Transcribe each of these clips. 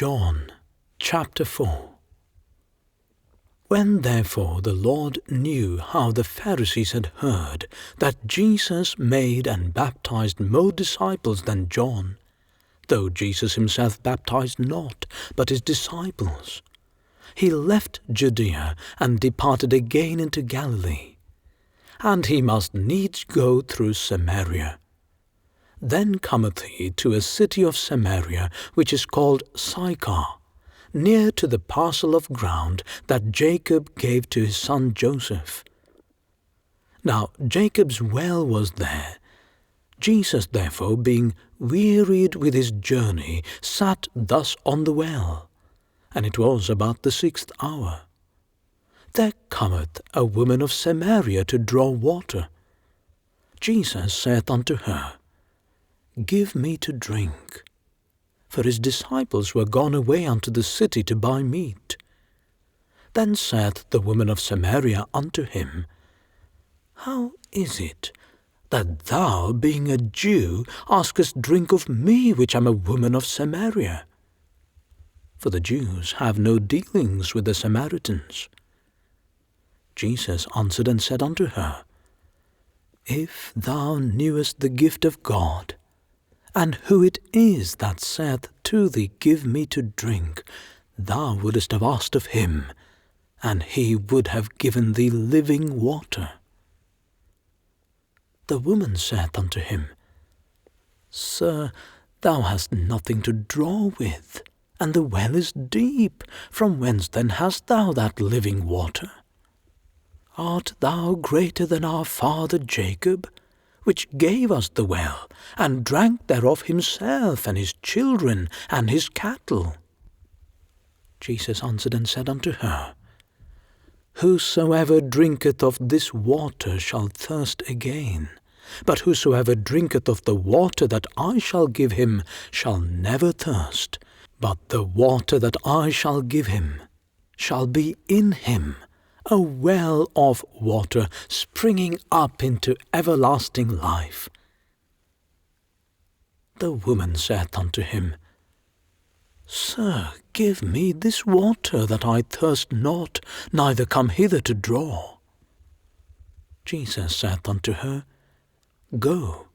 John chapter 4. When therefore the Lord knew how the Pharisees had heard that Jesus made and baptized more disciples than John, though Jesus himself baptized not, but his disciples, he left Judea and departed again into Galilee. And he must needs go through Samaria. Then cometh he to a city of Samaria, which is called Sychar, near to the parcel of ground that Jacob gave to his son Joseph. Now Jacob's well was there. Jesus therefore, being wearied with his journey, sat thus on the well, and it was about the 6th hour. There cometh a woman of Samaria to draw water. Jesus saith unto her, Give me to drink. For his disciples were gone away unto the city to buy meat. Then saith the woman of Samaria unto him, How is it that thou, being a Jew, askest drink of me, which am a woman of Samaria? For the Jews have no dealings with the Samaritans. Jesus answered and said unto her, If thou knewest the gift of God, and who it is that saith to thee, Give me to drink, thou wouldest have asked of him, and he would have given thee living water. The woman saith unto him, Sir, thou hast nothing to draw with, and the well is deep. From whence then hast thou that living water? Art thou greater than our father Jacob, which gave us the well, and drank thereof himself, and his children, and his cattle? Jesus answered and said unto her, Whosoever drinketh of this water shall thirst again, but whosoever drinketh of the water that I shall give him shall never thirst, but the water that I shall give him shall be in him a well of water springing up into everlasting life. The woman saith unto him, Sir, give me this water, that I thirst not, neither come hither to draw. Jesus saith unto her, Go,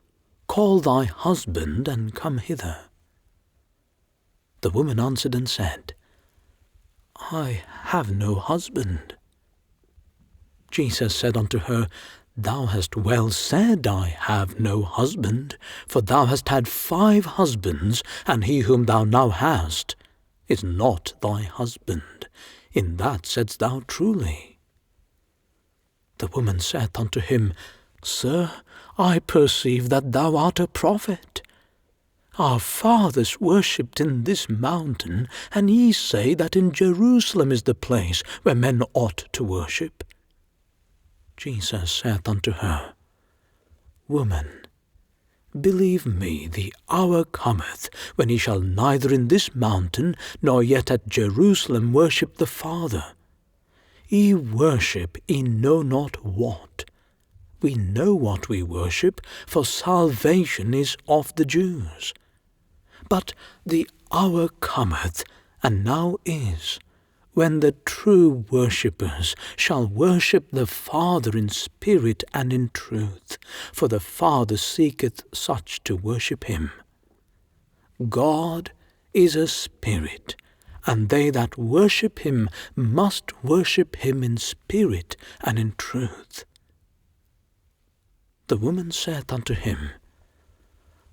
call thy husband, and come hither. The woman answered and said, I have no husband. Jesus said unto her, Thou hast well said, I have no husband, for thou hast had 5 husbands, and he whom thou now hast is not thy husband. In that saidst thou truly. The woman saith unto him, Sir, I perceive that thou art a prophet. Our fathers worshipped in this mountain, and ye say that in Jerusalem is the place where men ought to worship. Jesus saith unto her, Woman, believe me, the hour cometh, when ye shall neither in this mountain, nor yet at Jerusalem worship the Father. Ye worship ye know not what. We know what we worship, for salvation is of the Jews. But the hour cometh, and now is, when the true worshippers shall worship the Father in spirit and in truth, for the Father seeketh such to worship him. God is a spirit, and they that worship him must worship him in spirit and in truth. The woman saith unto him,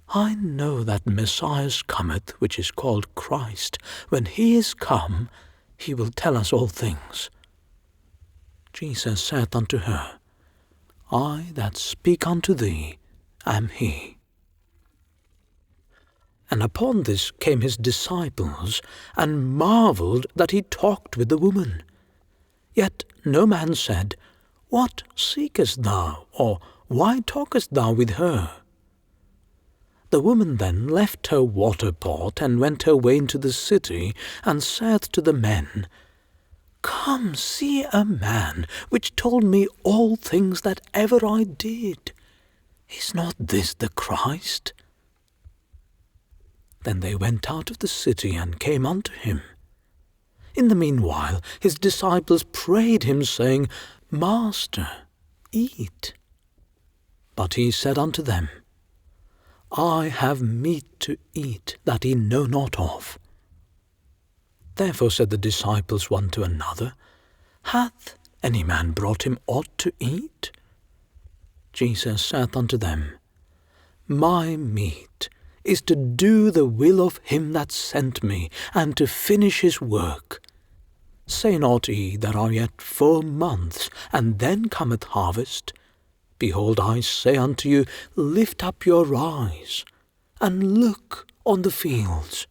I know that Messiah cometh, which is called Christ. When he is come, he will tell us all things. Jesus saith unto her, I that speak unto thee am he. And upon this came his disciples, and marvelled that he talked with the woman. Yet no man said, What seekest thou? Or why talkest thou with her? The woman then left her water pot, and went her way into the city, and saith to the men, Come, see a man, which told me all things that ever I did. Is not this the Christ? Then they went out of the city and came unto him. In the meanwhile his disciples prayed him, saying, Master, eat. But he said unto them, I have meat to eat that ye know not of. Therefore said the disciples one to another, Hath any man brought him aught to eat? Jesus saith unto them, My meat is to do the will of him that sent me, and to finish his work. Say not ye, there are yet 4 months, and then cometh harvest. Behold, I say unto you, lift up your eyes, and look on the fields,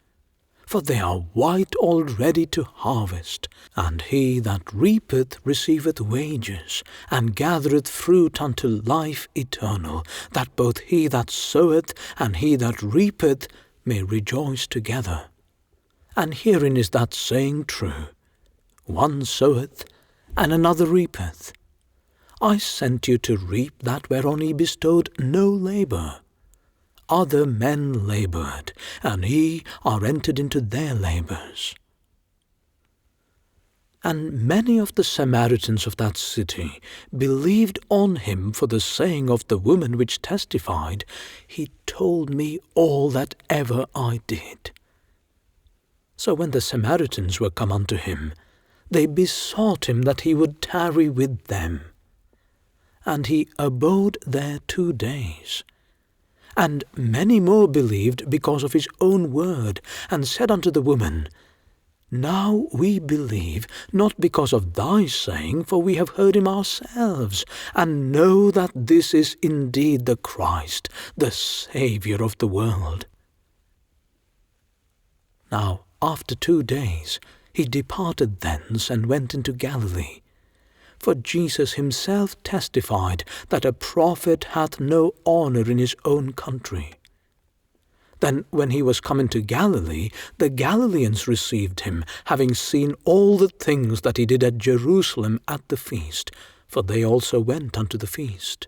for they are white already to harvest. And he that reapeth receiveth wages, and gathereth fruit unto life eternal, that both he that soweth and he that reapeth may rejoice together. And herein is that saying true, One soweth, and another reapeth. I sent you to reap that whereon ye bestowed no labour. Other men laboured, and ye are entered into their labours. And many of the Samaritans of that city believed on him for the saying of the woman which testified, He told me all that ever I did. So when the Samaritans were come unto him, they besought him that he would tarry with them. And he abode there 2 days. And many more believed because of his own word, and said unto the woman, Now we believe, not because of thy saying, for we have heard him ourselves, and know that this is indeed the Christ, the Saviour of the world. Now after 2 days he departed thence, and went into Galilee. For Jesus himself testified that a prophet hath no honour in his own country. Then when he was come into Galilee, the Galileans received him, having seen all the things that he did at Jerusalem at the feast, for they also went unto the feast.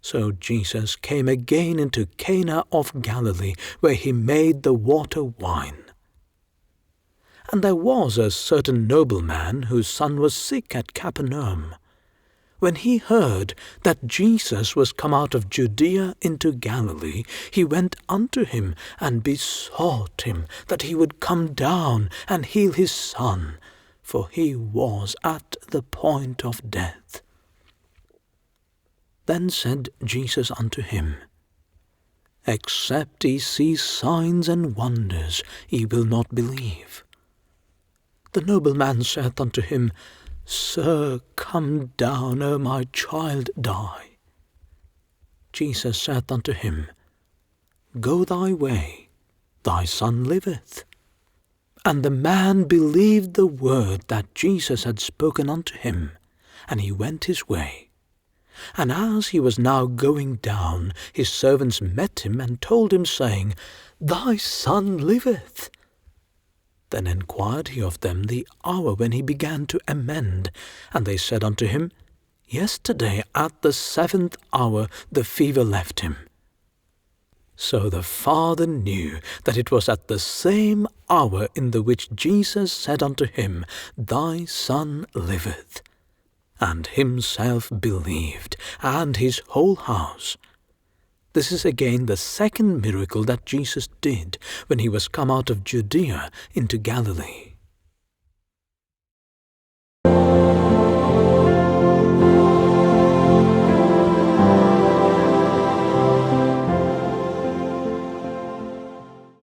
So Jesus came again into Cana of Galilee, where he made the water wine. And there was a certain nobleman whose son was sick at Capernaum. When he heard that Jesus was come out of Judea into Galilee, he went unto him and besought him that he would come down and heal his son, for he was at the point of death. Then said Jesus unto him, Except ye see signs and wonders, ye will not believe. The nobleman saith unto him, Sir, come down, ere my child die. Jesus saith unto him, Go thy way, thy son liveth. And the man believed the word that Jesus had spoken unto him, and he went his way. And as he was now going down, his servants met him, and told him, saying, Thy son liveth. Then enquired he of them the hour when he began to amend. And they said unto him, Yesterday at the 7th hour the fever left him. So the father knew that it was at the same hour in the which Jesus said unto him, Thy son liveth. And himself believed, and his whole house. This is again the second miracle that Jesus did when he was come out of Judea into Galilee.